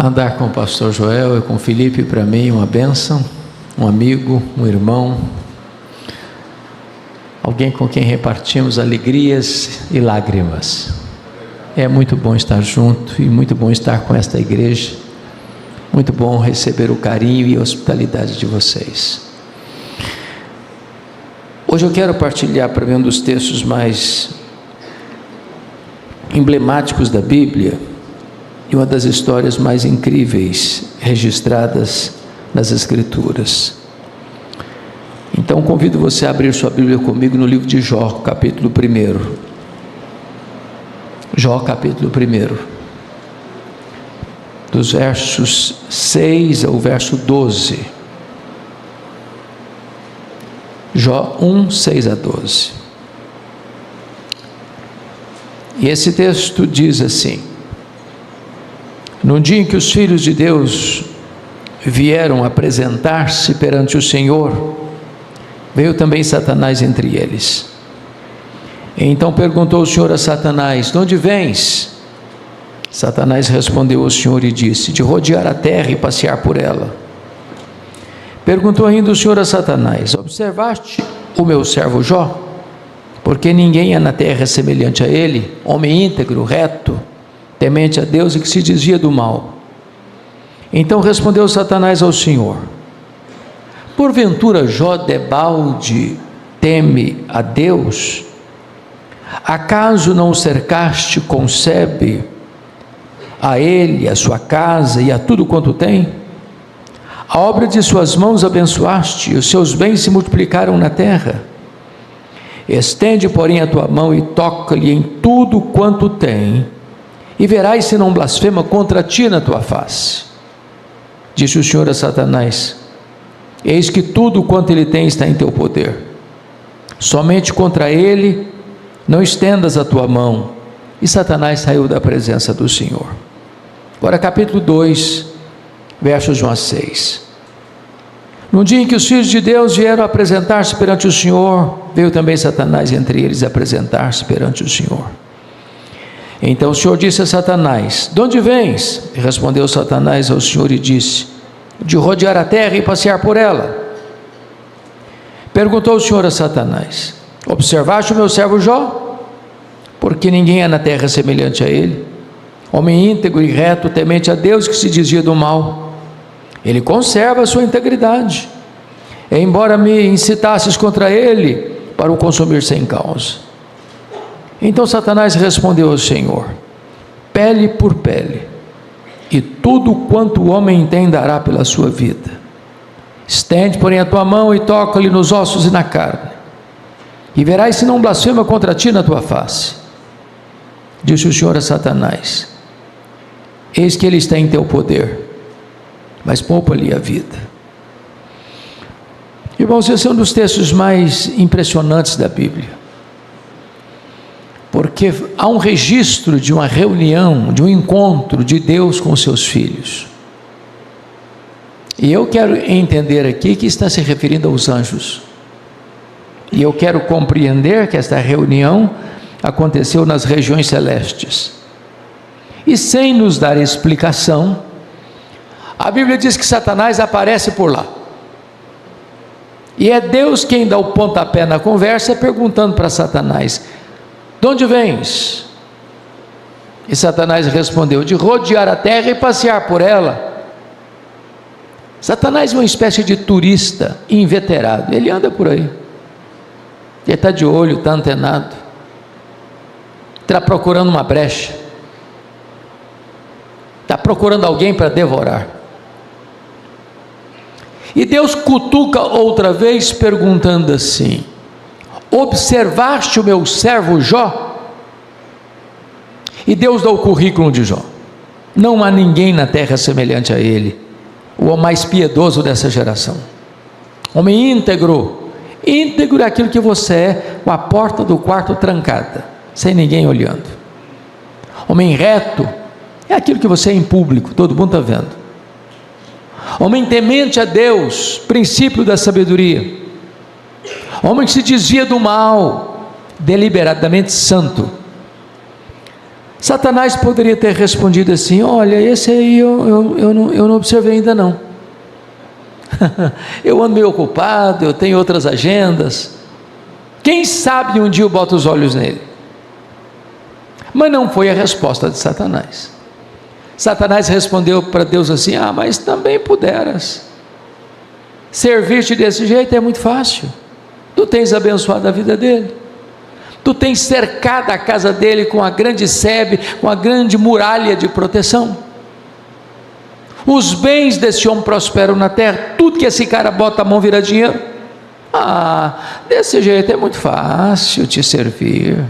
Andar com o pastor Joel e com o Felipe, para mim, uma bênção, um amigo, um irmão, alguém com quem repartimos alegrias e lágrimas. É muito bom estar junto e muito bom estar com esta igreja, muito bom receber o carinho e a hospitalidade de vocês. Hoje eu quero partilhar para mim um dos textos mais emblemáticos da Bíblia e uma das histórias mais incríveis registradas nas Escrituras. Então convido você a abrir sua Bíblia comigo no livro de Jó, capítulo 1. Jó, capítulo 1, dos versos 6 ao verso 12. Jó 1, 6 a 12. E esse texto diz assim: no dia em que os filhos de Deus vieram apresentar-se perante o Senhor, veio também Satanás entre eles. Então perguntou o Senhor a Satanás: de onde vens? Satanás respondeu ao Senhor e disse: de rodear a terra e passear por ela. Perguntou ainda o Senhor a Satanás: observaste o meu servo Jó? Porque ninguém há na terra semelhante a ele, homem íntegro, reto, temente a Deus e que se desvia do mal. Então respondeu Satanás ao Senhor: porventura Jó debalde teme a Deus? Acaso não o cercaste com sebe, a ele, a sua casa e a tudo quanto tem? A obra de suas mãos abençoaste, e os seus bens se multiplicaram na terra. Estende, porém, a tua mão e toca-lhe em tudo quanto tem, e verás se não blasfema contra ti na tua face. Disse o Senhor a Satanás: eis que tudo quanto ele tem está em teu poder, somente contra ele não estendas a tua mão. E Satanás saiu da presença do Senhor. Agora capítulo 2, versos 1 a 6. No dia em que os filhos de Deus vieram apresentar-se perante o Senhor, veio também Satanás entre eles apresentar-se perante o Senhor. Então o Senhor disse a Satanás: de onde vens? E respondeu Satanás ao Senhor e disse: de rodear a terra e passear por ela. Perguntou o Senhor a Satanás: observaste o meu servo Jó? Porque ninguém há na terra semelhante a ele, homem íntegro e reto, temente a Deus, que se desvia do mal. Ele conserva a sua integridade, embora me incitasses contra ele para o consumir sem causa. Então Satanás respondeu ao Senhor: pele por pele, e tudo quanto o homem tem dará pela sua vida. Estende, porém, a tua mão e toca-lhe nos ossos e na carne, e verás se não blasfema contra ti na tua face. Disse o Senhor a Satanás: eis que ele está em teu poder, mas poupa-lhe a vida. Irmãos, esse é um dos textos mais impressionantes da Bíblia, porque há um registro de uma reunião, de um encontro de Deus com os seus filhos. E eu quero entender aqui que está se referindo aos anjos, e eu quero compreender que esta reunião aconteceu nas regiões celestes, e sem nos dar explicação, a Bíblia diz que Satanás aparece por lá, e é Deus quem dá o pontapé na conversa, perguntando para Satanás: de onde vens? E Satanás respondeu: de rodear a terra e passear por ela. Satanás é uma espécie de turista inveterado, ele anda por aí, ele está de olho, está antenado, está procurando uma brecha, está procurando alguém para devorar. E Deus cutuca outra vez, perguntando assim: observaste o meu servo Jó? E Deus dá o currículo de Jó: não há ninguém na terra semelhante a ele, o mais piedoso dessa geração, homem íntegro. Íntegro é aquilo que você é, com a porta do quarto trancada, sem ninguém olhando. Homem reto é aquilo que você é em público, todo mundo está vendo. Homem temente a Deus, princípio da sabedoria. Homem que se desvia do mal, deliberadamente santo. Satanás poderia ter respondido assim: olha, esse aí eu não observei ainda não. Eu ando meio ocupado, eu tenho outras agendas. Quem sabe um dia eu boto os olhos nele. Mas não foi a resposta de Satanás. Satanás respondeu para Deus assim: mas também puderas. Servir-te desse jeito é muito fácil. Tu tens abençoado a vida dele. Tu tens cercado a casa dele com a grande sebe, com a grande muralha de proteção. Os bens desse homem prosperam na terra. Tudo que esse cara bota a mão vira dinheiro. Desse jeito é muito fácil te servir.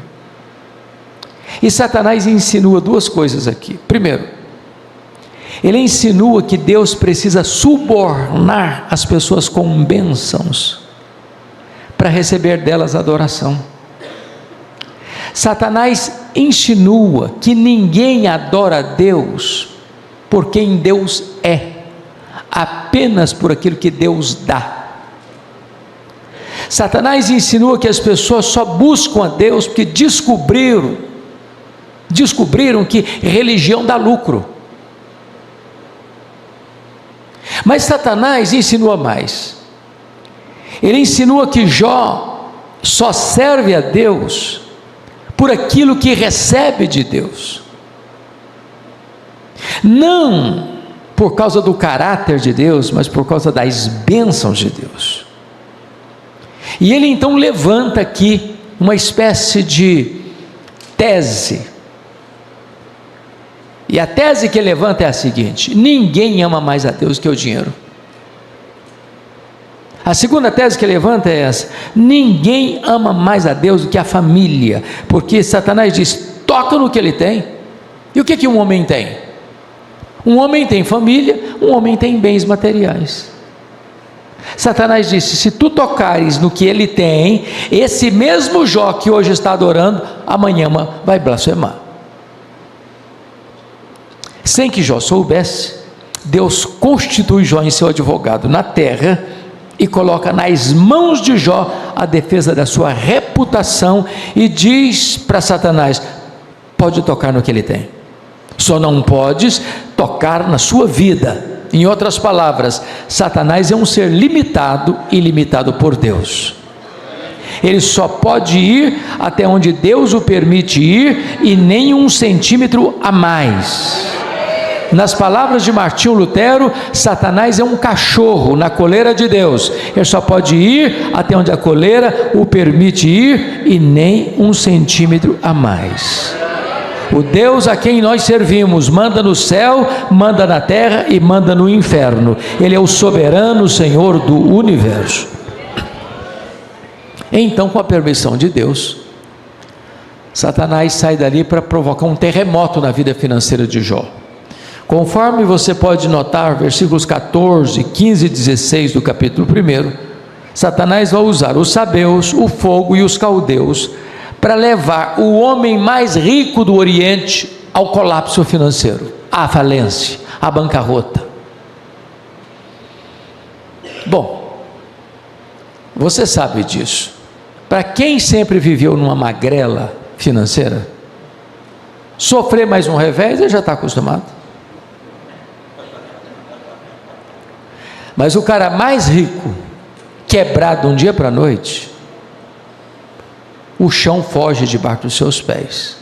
E Satanás insinua duas coisas aqui. Primeiro, ele insinua que Deus precisa subornar as pessoas com bênçãos para receber delas adoração. Satanás insinua que ninguém adora a Deus por quem Deus é, apenas por aquilo que Deus dá. Satanás insinua que as pessoas só buscam a Deus porque descobriram que religião dá lucro. Mas Satanás insinua mais. Ele insinua que Jó só serve a Deus por aquilo que recebe de Deus, não por causa do caráter de Deus, mas por causa das bênçãos de Deus. E ele então levanta aqui uma espécie de tese, e a tese que ele levanta é a seguinte: ninguém ama mais a Deus que o dinheiro. A segunda tese que ele levanta é essa: ninguém ama mais a Deus do que a família, porque Satanás diz: toca no que ele tem. E o que um homem tem? Um homem tem família, um homem tem bens materiais. Satanás disse: se tu tocares no que ele tem, esse mesmo Jó que hoje está adorando, amanhã vai blasfemar. Sem que Jó soubesse, Deus constitui Jó em seu advogado na terra e coloca nas mãos de Jó a defesa da sua reputação e diz para Satanás: pode tocar no que ele tem, só não podes tocar na sua vida. Em outras palavras, Satanás é um ser limitado e limitado por Deus. Ele só pode ir até onde Deus o permite ir e nem 1 centímetro a mais. Nas palavras de Martinho Lutero, Satanás é um cachorro na coleira de Deus. Ele só pode ir até onde a coleira o permite ir e nem 1 centímetro a mais. O Deus a quem nós servimos manda no céu, manda na terra e manda no inferno. Ele é o soberano Senhor do universo. Então, com a permissão de Deus, Satanás sai dali para provocar um terremoto na vida financeira de Jó. Conforme você pode notar, versículos 14, 15 e 16 do capítulo 1, Satanás vai usar os sabeus, o fogo e os caldeus para levar o homem mais rico do Oriente ao colapso financeiro, à falência, à bancarrota. Bom, você sabe disso. Para quem sempre viveu numa magrela financeira, sofrer mais um revés, ele já está acostumado. Mas o cara mais rico, quebrado de um dia para a noite, o chão foge debaixo dos seus pés.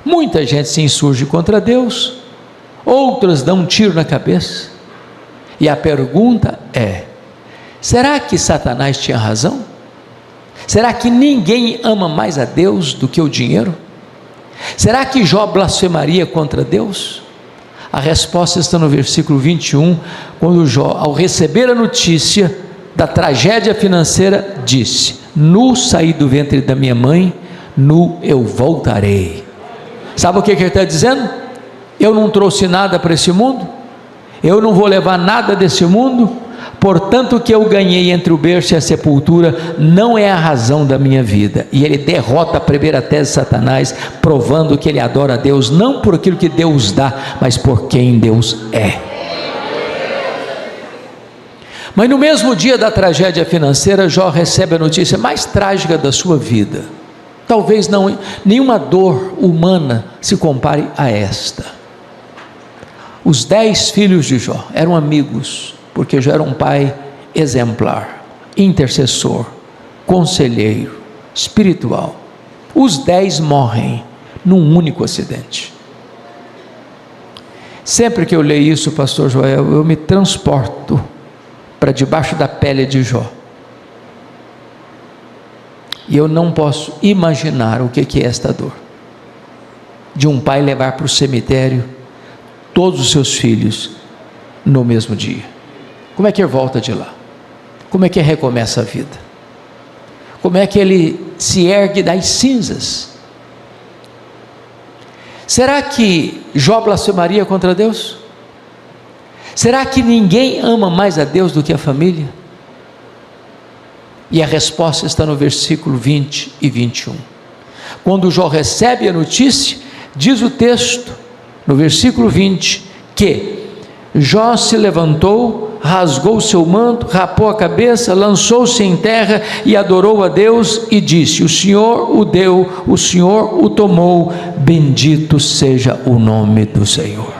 Muita gente se insurge contra Deus, outras dão um tiro na cabeça. E a pergunta é: será que Satanás tinha razão? Será que ninguém ama mais a Deus do que o dinheiro? Será que Jó blasfemaria contra Deus? A resposta está no versículo 21, quando Jó, ao receber a notícia da tragédia financeira, disse: nu saí do ventre da minha mãe, nu eu voltarei. Sabe o que ele está dizendo? Eu não trouxe nada para esse mundo, eu não vou levar nada desse mundo, portanto o que eu ganhei entre o berço e a sepultura não é a razão da minha vida. E ele derrota a primeira tese de Satanás, provando que ele adora a Deus não por aquilo que Deus dá, mas por quem Deus é. Mas no mesmo dia da tragédia financeira, Jó recebe a notícia mais trágica da sua vida. Talvez não, nenhuma dor humana se compare a esta. Os 10 filhos de Jó eram amigos, porque Jó era um pai exemplar, intercessor, conselheiro, espiritual. Os 10 morrem num único acidente. Sempre que eu leio isso, pastor Joel, eu me transporto para debaixo da pele de Jó. E eu não posso imaginar o que é esta dor, de um pai levar para o cemitério todos os seus filhos no mesmo dia. Como é que ele volta de lá? Como é que ele recomeça a vida? Como é que ele se ergue das cinzas? Será que Jó blasfemaria contra Deus? Será que ninguém ama mais a Deus do que a família? E a resposta está no versículo 20 e 21. Quando Jó recebe a notícia, diz o texto, no versículo 20, que Jó se levantou, rasgou o seu manto, rapou a cabeça, lançou-se em terra e adorou a Deus e disse: o Senhor o deu, o Senhor o tomou, bendito seja o nome do Senhor.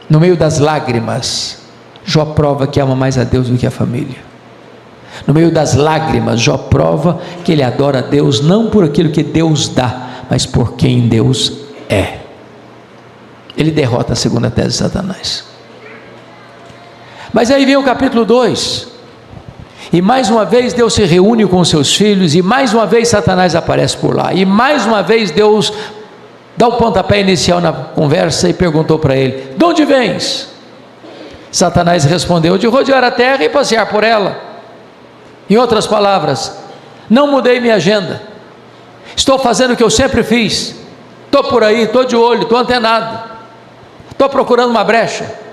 No meio das lágrimas, Jó prova que ama mais a Deus do que a família. No meio das lágrimas, Jó prova que ele adora a Deus não por aquilo que Deus dá, mas por quem Deus é. Ele derrota a segunda tese de Satanás. Mas aí vem o capítulo 2, e mais uma vez Deus se reúne com os seus filhos, e mais uma vez Satanás aparece por lá, e mais uma vez Deus dá o pontapé inicial na conversa e perguntou para ele: de onde vens? Satanás respondeu: de rodear a terra e passear por ela. Em outras palavras, não mudei minha agenda, estou fazendo o que eu sempre fiz, estou por aí, estou de olho, estou antenado, estou procurando uma brecha.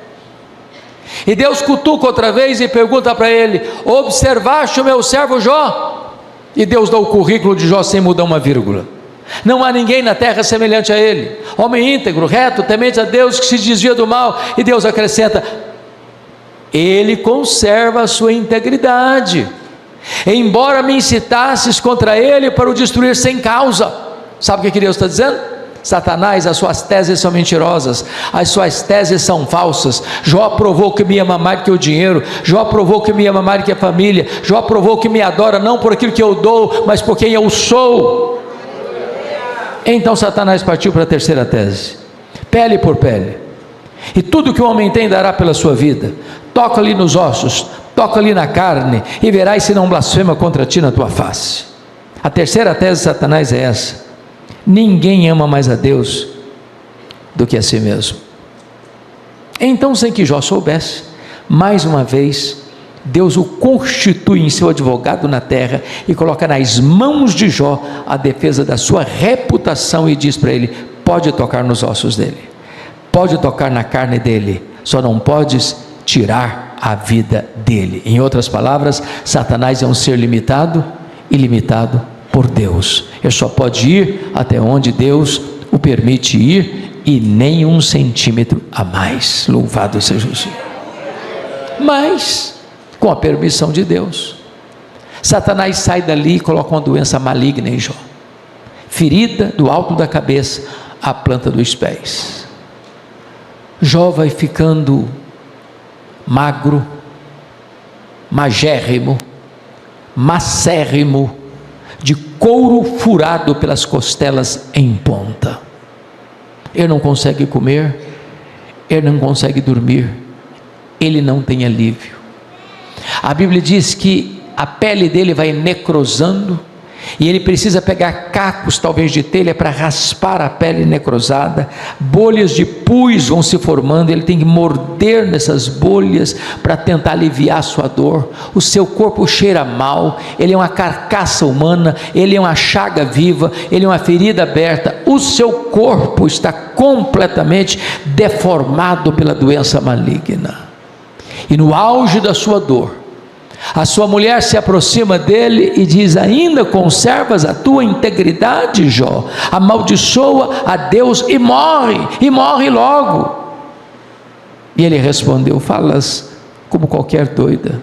E Deus cutuca outra vez e pergunta para ele: observaste o meu servo Jó? E Deus dá o currículo de Jó sem mudar uma vírgula. Não há ninguém na terra semelhante a ele, homem íntegro, reto, temente a Deus, que se desvia do mal. E Deus acrescenta: ele conserva a sua integridade, embora me incitasses contra ele para o destruir sem causa. Sabe o que Deus está dizendo? Satanás, as suas teses são mentirosas, as suas teses são falsas. Jó provou que me ama mais do que o dinheiro, Jó provou que me ama mais do que a família, Jó provou que me adora não por aquilo que eu dou, mas por quem eu sou. Então Satanás partiu para a terceira tese: pele por pele, e tudo que o homem tem dará pela sua vida. Toca ali nos ossos, toca ali na carne, e verás se não blasfema contra ti na tua face. A terceira tese de Satanás é essa: ninguém ama mais a Deus do que a si mesmo. Então, sem que Jó soubesse, mais uma vez Deus o constitui em seu advogado na terra e coloca nas mãos de Jó a defesa da sua reputação e diz para ele: pode tocar nos ossos dele, pode tocar na carne dele, só não podes tirar a vida dele. Em outras palavras, Satanás é um ser limitado e limitado por Deus. Ele só pode ir até onde Deus o permite ir, e nem 1 centímetro a mais. Louvado seja o Senhor. Mas com a permissão de Deus, Satanás sai dali e coloca uma doença maligna em Jó, ferida do alto da cabeça à planta dos pés. Jó vai ficando magro, magérrimo, macérrimo, de couro furado pelas costelas em ponta. Ele não consegue comer, ele não consegue dormir, ele não tem alívio. A Bíblia diz que a pele dele vai necrosando, e ele precisa pegar cacos, talvez de telha, para raspar a pele necrosada. Bolhas de pus vão se formando, ele tem que morder nessas bolhas para tentar aliviar a sua dor. O seu corpo cheira mal, ele é uma carcaça humana, ele é uma chaga viva, ele é uma ferida aberta. O seu corpo está completamente deformado pela doença maligna. E no auge da sua dor, a sua mulher se aproxima dele e diz: ainda conservas a tua integridade, Jó? Amaldiçoa a Deus e morre logo. E ele respondeu: falas como qualquer doida.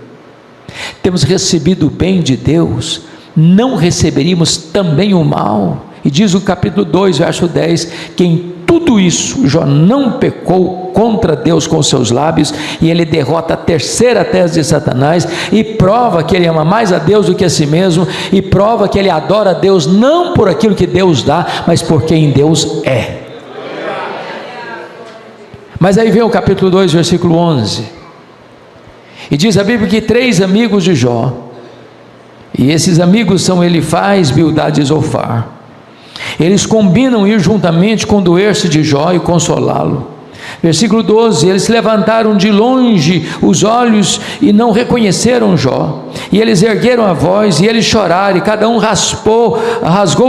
Temos recebido o bem de Deus, não receberíamos também o mal? E diz o capítulo 2, verso 10, que em tudo isso Jó não pecou contra Deus com seus lábios, e ele derrota a terceira tese de Satanás, e prova que ele ama mais a Deus do que a si mesmo, e prova que ele adora a Deus não por aquilo que Deus dá, mas por quem Deus é. Mas aí vem o capítulo 2, versículo 11, e diz a Bíblia que 3 amigos de Jó, e esses amigos são Elifaz, Bildade e Zofar, eles combinam ir juntamente condoer-se de Jó e consolá-lo. Versículo 12, eles levantaram de longe os olhos e não reconheceram Jó, e eles ergueram a voz, e eles choraram, e cada um rasgou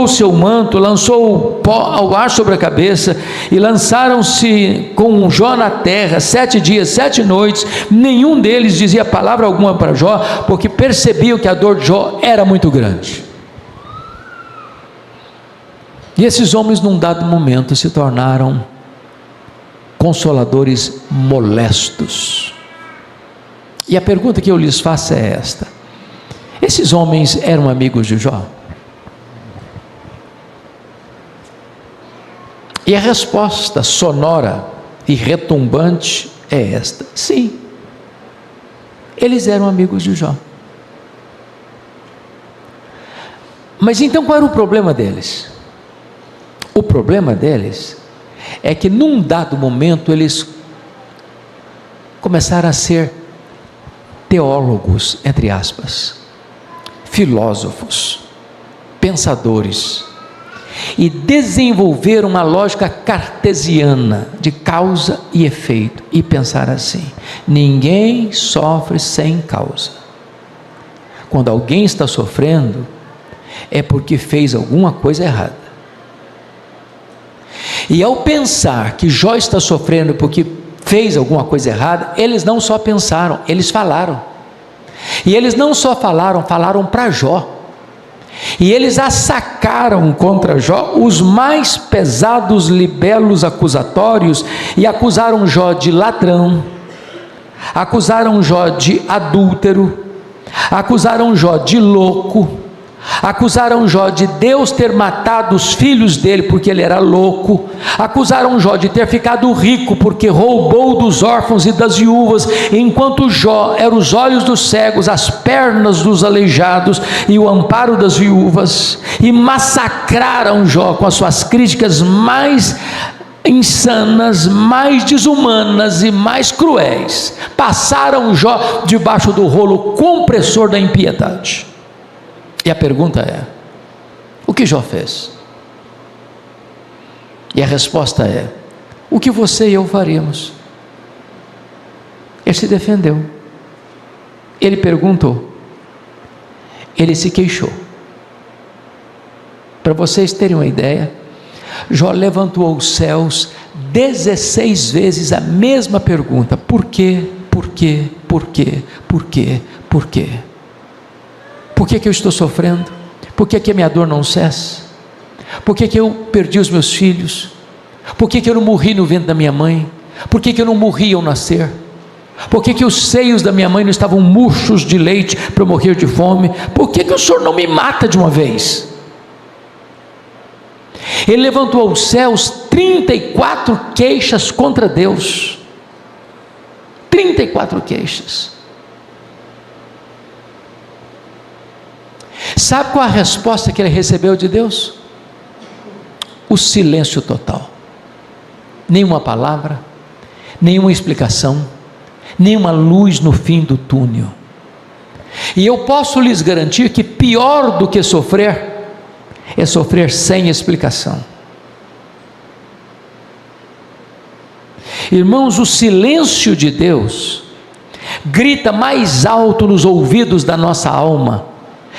o seu manto, lançou o pó ao ar sobre a cabeça, e lançaram-se com Jó na terra, 7 dias, 7 noites, nenhum deles dizia palavra alguma para Jó, porque percebiam que a dor de Jó era muito grande. E esses homens num dado momento se tornaram consoladores molestos. E a pergunta que eu lhes faço é esta: esses homens eram amigos de Jó? E a resposta sonora e retumbante é esta: sim, eles eram amigos de Jó. Mas então qual era o problema deles? O problema deles é que num dado momento eles começaram a ser teólogos, entre aspas, filósofos, pensadores, e desenvolveram uma lógica cartesiana de causa e efeito, e pensar assim: ninguém sofre sem causa. Quando alguém está sofrendo, é porque fez alguma coisa errada. E ao pensar que Jó está sofrendo porque fez alguma coisa errada, eles não só pensaram, eles falaram. E eles não só falaram, falaram para Jó. E eles assacaram contra Jó os mais pesados libelos acusatórios, e acusaram Jó de ladrão, acusaram Jó de adúltero, acusaram Jó de louco, acusaram Jó de Deus ter matado os filhos dele porque ele era louco, acusaram Jó de ter ficado rico porque roubou dos órfãos e das viúvas, enquanto Jó era os olhos dos cegos, as pernas dos aleijados e o amparo das viúvas, e massacraram Jó com as suas críticas mais insanas, mais desumanas e mais cruéis. Passaram Jó debaixo do rolo compressor da impiedade. E a pergunta é: o que Jó fez? E a resposta é: o que você e eu faríamos? Ele se defendeu, ele perguntou, ele se queixou. Para vocês terem uma ideia, Jó levantou aos céus 16 vezes a mesma pergunta: por quê? Por quê? Por quê? Por quê? Por quê? Por que eu estou sofrendo? Por que a minha dor não cessa? Por que eu perdi os meus filhos? Por que eu não morri no ventre da minha mãe? Por que eu não morri ao nascer? Por que os seios da minha mãe não estavam murchos de leite para eu morrer de fome? Por que o Senhor não me mata de uma vez? Ele levantou aos céus 34 queixas contra Deus. 34 queixas. Sabe qual a resposta que ele recebeu de Deus? O silêncio total. Nenhuma palavra, nenhuma explicação, nenhuma luz no fim do túnel. E eu posso lhes garantir que pior do que sofrer é sofrer sem explicação. Irmãos, o silêncio de Deus grita mais alto nos ouvidos da nossa alma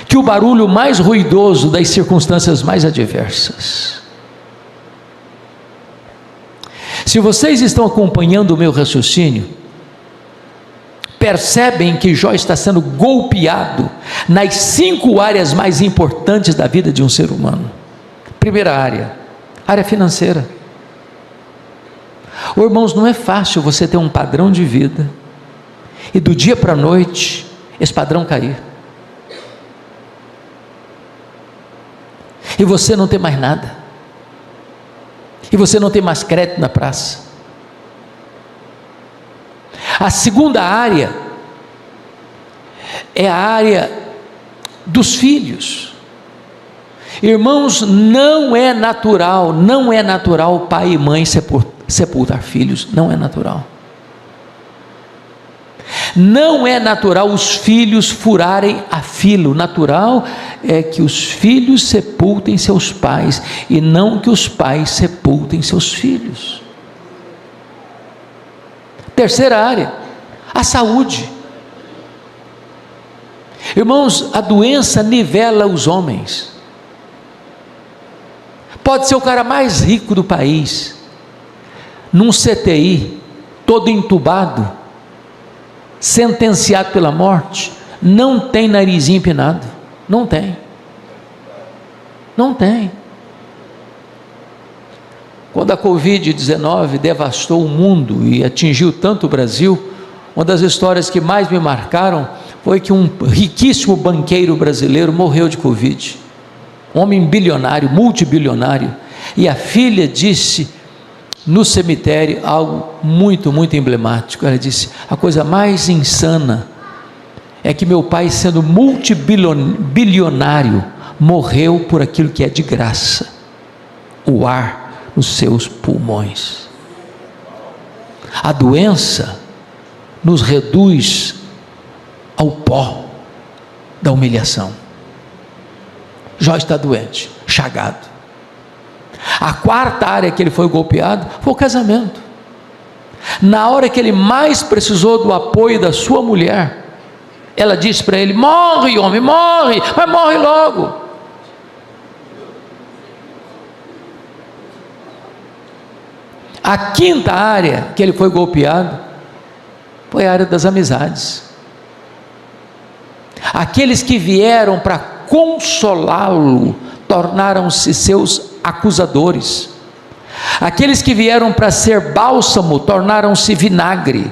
que o barulho mais ruidoso das circunstâncias mais adversas. Se vocês estão acompanhando o meu raciocínio, percebem que Jó está sendo golpeado nas 5 áreas mais importantes da vida de um ser humano. Primeira área financeira. Irmãos, não é fácil você ter um padrão de vida e do dia para a noite esse padrão cair. e você não tem mais nada, e você não tem mais crédito na praça. A segunda área é a área dos filhos. Irmãos, não é natural pai e mãe sepultar filhos, não é natural. Não é natural os filhos furarem a fila. O natural é que os filhos sepultem seus pais, e não que os pais sepultem seus filhos. Terceira área, a saúde. Irmãos, a doença nivela os homens. Pode ser o cara mais rico do país, num CTI, todo entubado, sentenciado pela morte, não tem narizinho empinado, não tem. Quando a Covid-19 devastou o mundo e atingiu tanto o Brasil, uma das histórias que mais me marcaram foi que um riquíssimo banqueiro brasileiro morreu de Covid, um homem bilionário, multibilionário, e a filha disse no cemitério algo muito, muito emblemático. Ela disse: a coisa mais insana é que meu pai, sendo multibilionário, morreu por aquilo que é de graça, o ar nos seus pulmões. A doença nos reduz ao pó da humilhação. Jó está doente, chagado. A quarta área que ele foi golpeado foi o casamento. Na hora que ele mais precisou do apoio da sua mulher, ela disse para ele: morre, homem, morre, mas morre logo. A quinta área que ele foi golpeado foi a área das amizades. Aqueles que vieram para consolá-lo tornaram-se seus acusadores. Aqueles que vieram para ser bálsamo tornaram-se vinagre.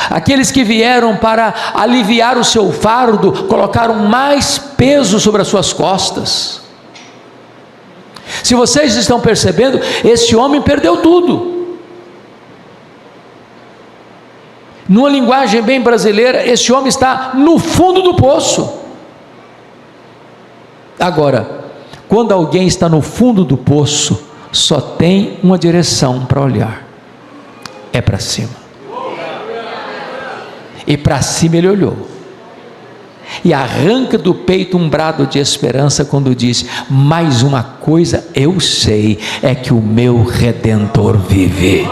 Aqueles que vieram para aliviar o seu fardo colocaram mais peso sobre as suas costas. Se vocês estão percebendo, esse homem perdeu tudo. Numa linguagem bem brasileira, esse homem está no fundo do poço. Agora, quando alguém está no fundo do poço, só tem uma direção para olhar: é para cima. E para cima ele olhou, e arranca do peito um brado de esperança quando diz: mais uma coisa eu sei, é que o meu Redentor vive.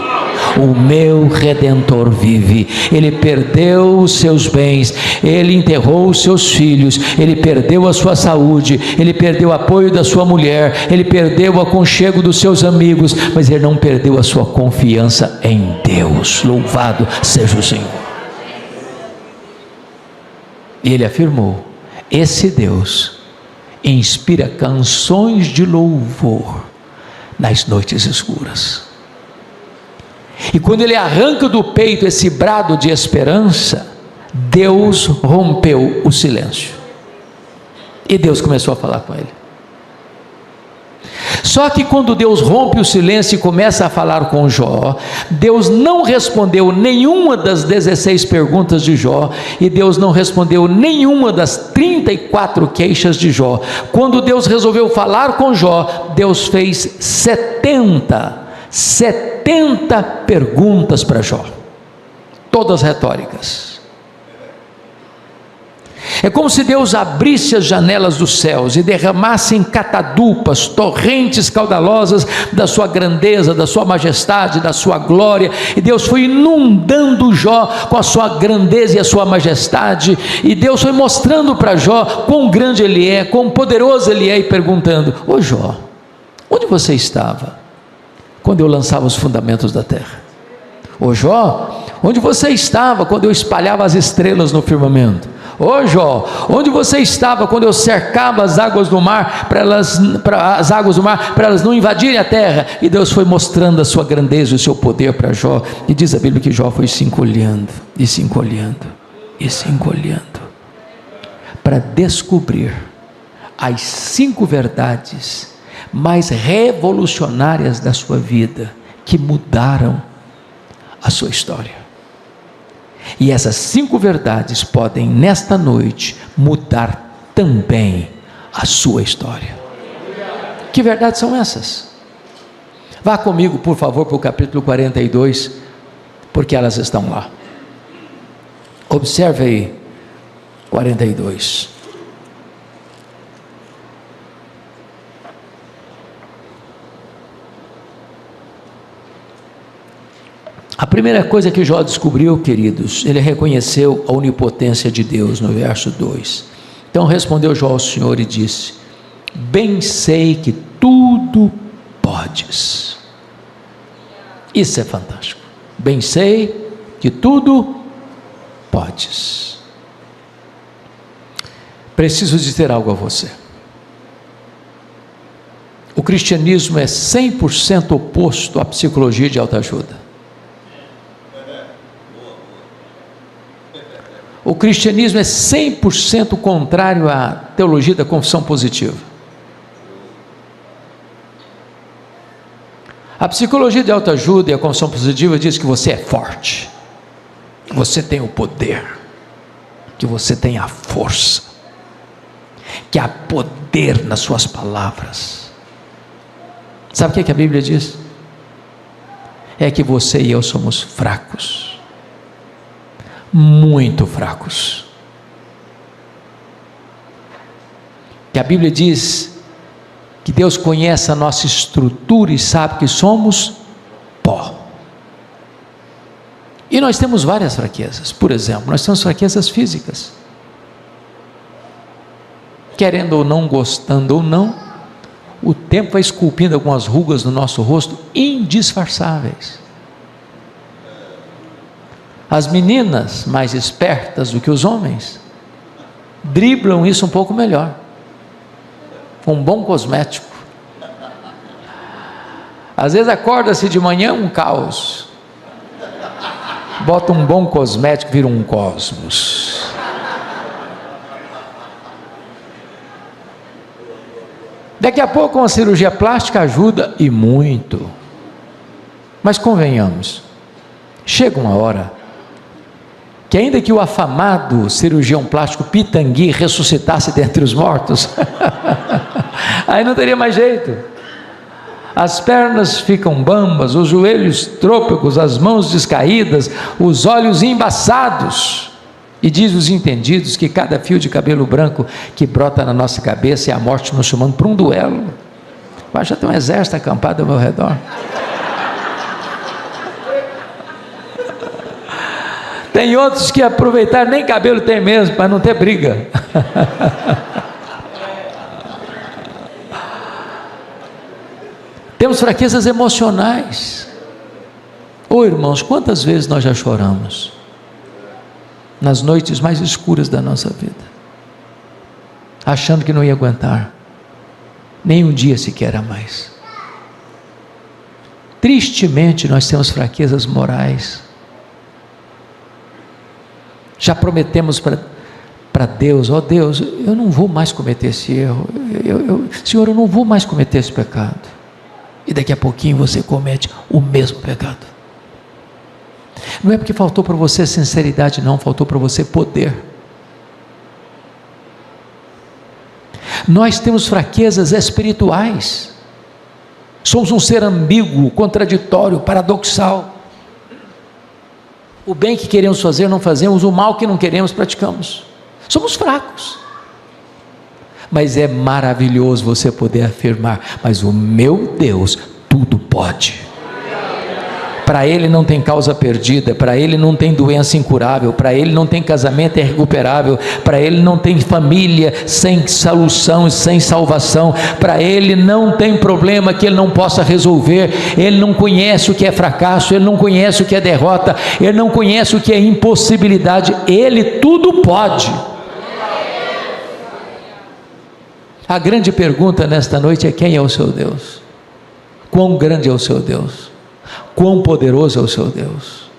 O meu Redentor vive. Ele perdeu os seus bens, ele enterrou os seus filhos, ele perdeu a sua saúde, ele perdeu o apoio da sua mulher, ele perdeu o aconchego dos seus amigos, mas ele não perdeu a sua confiança em Deus. Louvado seja o Senhor. E ele afirmou: esse Deus inspira canções de louvor nas noites escuras. E quando ele arranca do peito esse brado de esperança, Deus rompeu o silêncio, e Deus começou a falar com ele. Só que quando Deus rompe o silêncio e começa a falar com Jó, Deus não respondeu nenhuma das 16 perguntas de Jó, e Deus não respondeu nenhuma das 34 queixas de Jó. Quando Deus resolveu falar com Jó, Deus fez 70 perguntas para Jó, todas retóricas. É como se Deus abrisse as janelas dos céus e derramasse em catadupas, torrentes caudalosas da sua grandeza, da sua majestade, da sua glória, e Deus foi inundando Jó com a sua grandeza e a sua majestade, e Deus foi mostrando para Jó quão grande ele é, quão poderoso ele é, e perguntando: ô Jó, onde você estava quando eu lançava os fundamentos da terra? Ô Jó, onde você estava quando eu espalhava as estrelas no firmamento? Ô Jó, onde você estava quando eu cercava as águas do mar, para elas não invadirem a terra? E Deus foi mostrando a sua grandeza e o seu poder para Jó, e diz a Bíblia que Jó foi se encolhendo, e se encolhendo, e se encolhendo, para descobrir as 5 verdades mais revolucionárias da sua vida, que mudaram a sua história. E essas 5 verdades podem, nesta noite, mudar também a sua história. Que verdades são essas? Vá comigo, por favor, para o capítulo 42, porque elas estão lá. Observe aí, 42. A primeira coisa que Jó descobriu, queridos, ele reconheceu a onipotência de Deus, no verso 2. Então respondeu Jó ao Senhor e disse: bem sei que tudo podes. Isso é fantástico. Bem sei que tudo podes. Preciso dizer algo a você. O cristianismo é 100% oposto à psicologia de autoajuda. O cristianismo é 100% contrário à teologia da confissão positiva. A psicologia de autoajuda e a confissão positiva diz que você é forte, que você tem o poder, que você tem a força, que há poder nas suas palavras. Sabe o que a Bíblia diz? É que você e eu somos fracos, muito fracos. Que a Bíblia diz que Deus conhece a nossa estrutura e sabe que somos pó. E nós temos várias fraquezas. Por exemplo, nós temos fraquezas físicas. Querendo ou não, gostando ou não, o tempo vai esculpindo algumas rugas no nosso rosto indisfarçáveis. As meninas mais espertas do que os homens driblam isso um pouco melhor, com um bom cosmético. Às vezes acorda-se de manhã um caos, bota um bom cosmético, vira um cosmos. Daqui a pouco uma cirurgia plástica ajuda, e muito. Mas convenhamos, chega uma hora que ainda que o afamado cirurgião plástico Pitangui ressuscitasse dentre os mortos, aí não teria mais jeito. As pernas ficam bambas, os joelhos trôpegos, as mãos descaídas, os olhos embaçados. E diz os entendidos que cada fio de cabelo branco que brota na nossa cabeça é a morte nos chamando para um duelo. Vai, já tem um exército acampado ao meu redor. Tem outros que aproveitaram, nem cabelo tem mesmo, para não ter briga. Temos fraquezas emocionais. Ô irmãos, quantas vezes nós já choramos nas noites mais escuras da nossa vida, achando que não ia aguentar nem um dia sequer a mais. Tristemente nós temos fraquezas morais. Já prometemos para Deus: ó Deus, eu não vou mais cometer esse erro, Senhor, eu não vou mais cometer esse pecado. E daqui a pouquinho você comete o mesmo pecado. Não é porque faltou para você sinceridade, não, faltou para você poder. Nós temos fraquezas espirituais. Somos um ser ambíguo, contraditório, paradoxal. O bem que queremos fazer não fazemos, o mal que não queremos praticamos. Somos fracos. Mas é maravilhoso você poder afirmar: mas o meu Deus tudo pode. Para Ele não tem causa perdida, para Ele não tem doença incurável, para Ele não tem casamento irrecuperável, para Ele não tem família sem solução e sem salvação, para Ele não tem problema que Ele não possa resolver. Ele não conhece o que é fracasso, Ele não conhece o que é derrota, Ele não conhece o que é impossibilidade. Ele tudo pode. A grande pergunta nesta noite é: quem é o seu Deus? Quão grande é o seu Deus? Quão poderoso é o seu Deus?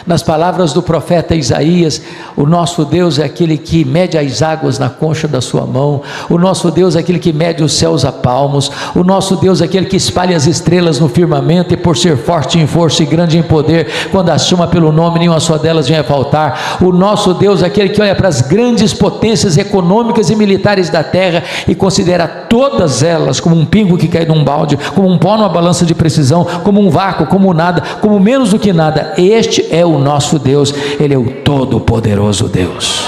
Nas palavras do profeta Isaías, o nosso Deus é aquele que mede as águas na concha da sua mão, o nosso Deus é aquele que mede os céus a palmos, o nosso Deus é aquele que espalha as estrelas no firmamento, e por ser forte em força e grande em poder, quando as chama pelo nome, nenhuma só delas vem a faltar. O nosso Deus é aquele que olha para as grandes potências econômicas e militares da terra e considera todas elas como um pingo que cai num balde, como um pó numa balança de precisão, como um vácuo, como nada, como menos do que nada. Este é o nosso Deus, Ele é o Todo-Poderoso Deus.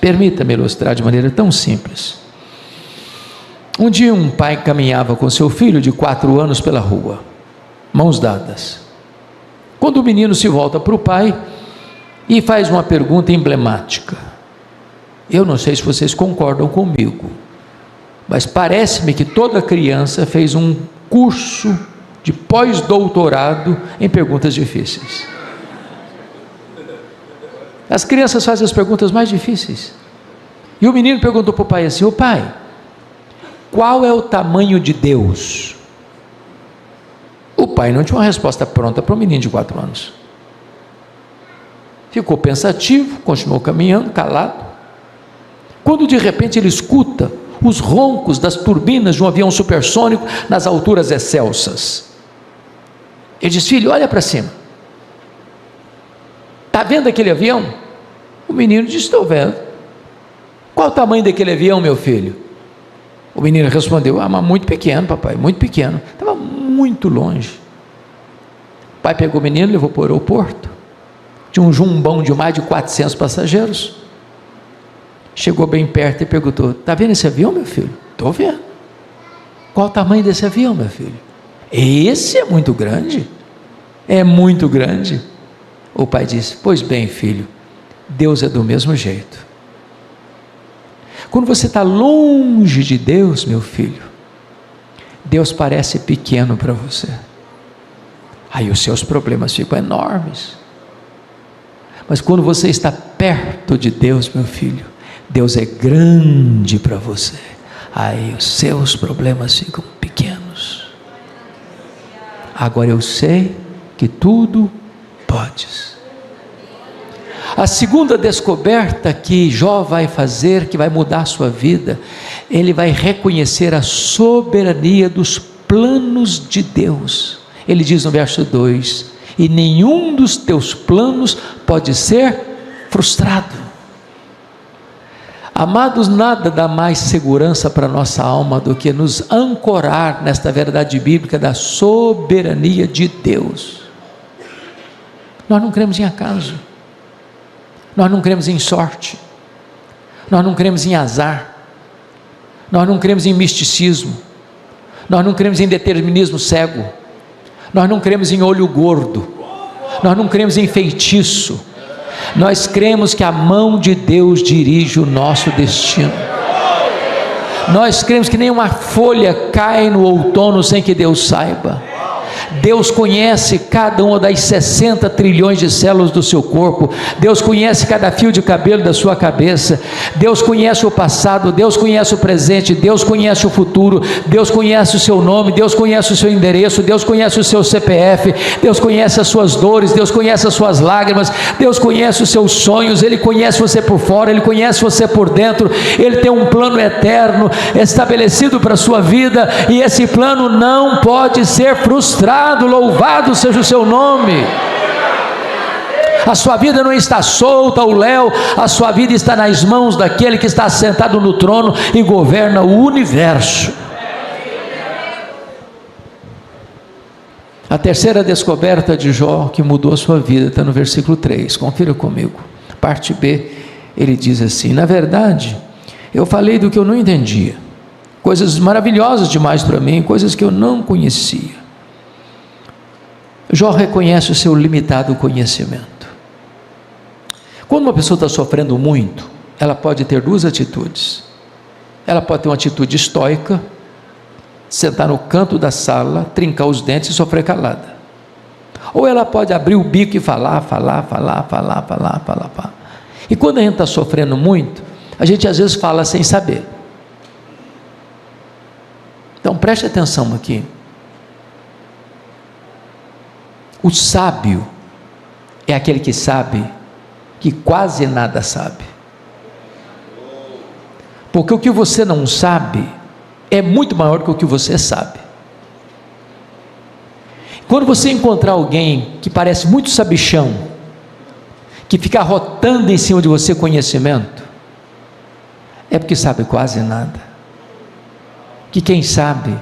Permita-me ilustrar de maneira tão simples. Um dia um pai caminhava com seu filho de 4 anos pela rua, mãos dadas. Quando o menino se volta para o pai e faz uma pergunta emblemática. Eu não sei se vocês concordam comigo, mas parece-me que toda criança fez um curso de pós-doutorado em perguntas difíceis. As crianças fazem as perguntas mais difíceis. E o menino perguntou para o pai assim: ô pai, qual é o tamanho de Deus? O pai não tinha uma resposta pronta para o menino de 4 anos. Ficou pensativo, continuou caminhando, calado. Quando de repente ele escuta os roncos das turbinas de um avião supersônico nas alturas excelsas. Ele diz: filho, olha para cima. Está vendo aquele avião? O menino diz: estou vendo. Qual o tamanho daquele avião, meu filho? O menino respondeu: mas muito pequeno, papai, muito pequeno. Estava muito longe. O pai pegou o menino, levou para o aeroporto. Tinha um jumbão de mais de 400 passageiros. Chegou bem perto e perguntou: está vendo esse avião, meu filho? Estou vendo. Qual o tamanho desse avião, meu filho? Esse é muito grande. É muito grande. O pai disse: pois bem, filho, Deus é do mesmo jeito. Quando você está longe de Deus, meu filho, Deus parece pequeno para você. Aí os seus problemas ficam enormes. Mas quando você está perto de Deus, meu filho, Deus é grande para você. Aí os seus problemas ficam pequenos. Agora eu sei que tudo podes. A segunda descoberta que Jó vai fazer, que vai mudar a sua vida, ele vai reconhecer a soberania dos planos de Deus. Ele diz no verso 2: e nenhum dos teus planos pode ser frustrado. Amados, nada dá mais segurança para a nossa alma do que nos ancorar nesta verdade bíblica da soberania de Deus. Nós não cremos em acaso, nós não cremos em sorte, nós não cremos em azar, nós não cremos em misticismo, nós não cremos em determinismo cego, nós não cremos em olho gordo, nós não cremos em feitiço. Nós cremos que a mão de Deus dirige o nosso destino. Nós cremos que nenhuma folha cai no outono sem que Deus saiba. Deus conhece cada uma das 60 trilhões de células do seu corpo. Deus conhece cada fio de cabelo da sua cabeça. Deus conhece o passado, Deus conhece o presente, Deus conhece o futuro, Deus conhece o seu nome, Deus conhece o seu endereço, Deus conhece o seu CPF, Deus conhece as suas dores, Deus conhece as suas lágrimas, Deus conhece os seus sonhos. Ele conhece você por fora, Ele conhece você por dentro. Ele tem um plano eterno estabelecido para a sua vida, e esse plano não pode ser frustrado. Louvado seja o seu nome. A sua vida não está solta ao léu, a sua vida está nas mãos daquele que está sentado no trono e governa o universo. A terceira descoberta de Jó que mudou a sua vida está no versículo 3, confira comigo, parte B. Ele diz assim: na verdade, eu falei do que eu não entendia, coisas maravilhosas demais para mim, coisas que eu não conhecia. Jó reconhece o seu limitado conhecimento. Quando uma pessoa está sofrendo muito, ela pode ter duas atitudes. Ela pode ter uma atitude estoica, sentar no canto da sala, trincar os dentes e sofrer calada. Ou ela pode abrir o bico e falar. E quando a gente está sofrendo muito, a gente às vezes fala sem saber. Então preste atenção aqui. O sábio é aquele que sabe que quase nada sabe. Porque o que você não sabe é muito maior que o que você sabe. Quando você encontrar alguém que parece muito sabichão, que fica rotando em cima de você conhecimento, é porque sabe quase nada. Que quem sabe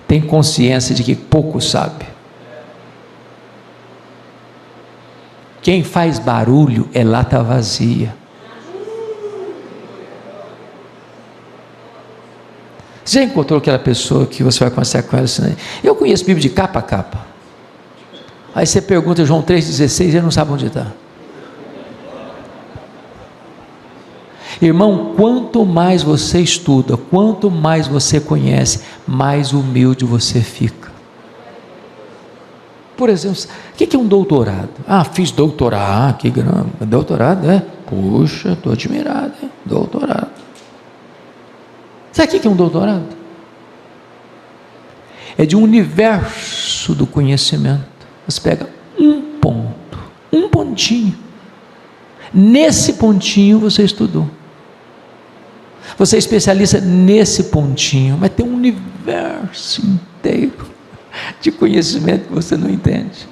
tem consciência de que pouco sabe. Quem faz barulho é lata vazia. Você já encontrou aquela pessoa que você vai conversar com ela assim, eu conheço a Bíblia de capa a capa. Aí você pergunta João 3,16 e ele não sabe onde está. Irmão, quanto mais você estuda, quanto mais você conhece, mais humilde você fica. Por exemplo, o que é um doutorado? Fiz doutorado, que grande, doutorado, né? Puxa, estou admirado, hein? Doutorado. Sabe o que é um doutorado? É de um universo do conhecimento. Você pega um ponto, um pontinho. Nesse pontinho você estudou. Você é especialista nesse pontinho, mas tem um universo inteiro de conhecimento que você não entende.